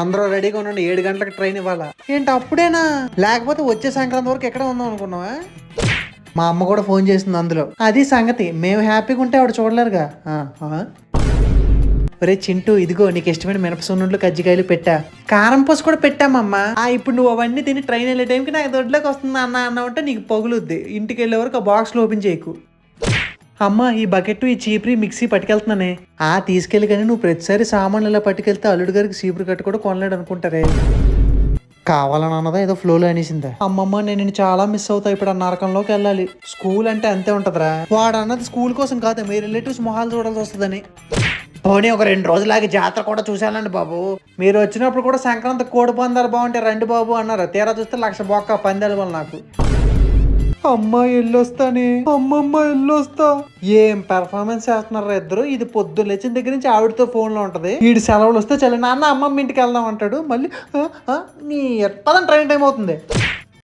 అందరూ రెడీగా ఉండండి, 7 గంటలకు ట్రైన్ ఇవ్వాలా. ఏంటి అప్పుడేనా? లేకపోతే వచ్చే సంక్రాంతి వరకు ఎక్కడ ఉందాం అనుకున్నావా? మా అమ్మ కూడా ఫోన్ చేసింది అందులో. అది సంగతి, మేము హ్యాపీగా ఉంటే ఆవిడ చూడలేరుగా. ఒరే చింటూ, ఇదిగో నీకు ఇష్టమైన మినపసున్నుండ్లు కజ్జికాయలు పెట్టా, కారం పసు కూడా పెట్టామమ్మా. ఇప్పుడు నువ్వు అవన్నీ తిని ట్రైన్ వెళ్ళే టైంకి నాకు దొడ్లోకి వస్తుంది అన్న అంటే నీకు పగులుద్ది. ఇంటికి వెళ్ళే వరకు ఆ బాక్స్లో ఓపెన్ చేయకు. అమ్మ, ఈ బకెట్, ఈ చీపురి, మిక్సీ పట్టుకెళ్తున్నానే. తీసుకెళ్ళి, కానీ నువ్వు ప్రతిసారి సామాన్లు ఇలా పట్టుకెళ్తే అల్లుడు గారికి చీపురు కట్టు కూడా కొనలేడు అనుకుంటారే. కావాలని అన్నదా ఏదో ఫ్లోలో అనేసిందా? అమ్మమ్మ, నేను నిన్ను చాలా మిస్ అవుతా. ఇప్పుడు ఆ నరకంలోకి వెళ్ళాలి. స్కూల్ అంటే అంతే ఉంటదిరా. వాడు అన్నది స్కూల్ కోసం కాదు, మీ రిలేటివ్స్ మొహాలు చూడాల్సి వస్తుందని. పోనీ ఒక 2 రోజులాగి జాతర కూడా చూశానండి బాబు. మీరు వచ్చినప్పుడు కూడా సంక్రాంతి కోడి పందాలు బాగుంటాయి రండి బాబు అన్నారు. తీరా చూస్తే 1,00,000 బొక్క పందాల వల్ల నాకు. అమ్మ ఎల్లొస్తానే, అమ్మమ్మ ఎల్లొస్తా. ఏం పెర్ఫార్మెన్స్ చేస్తున్నారా ఇద్దరు. ఇది పొద్దున్న లేచిన దగ్గర నుంచి ఆవిడతో ఫోన్లో ఉంటది. వీడి సెలవులు వస్తే చలి నాన్న అమ్మమ్మ ఇంటికి వెళ్దాం అంటాడు. మళ్ళీ నీ పదం ట్రైన్ టైం అవుతుంది.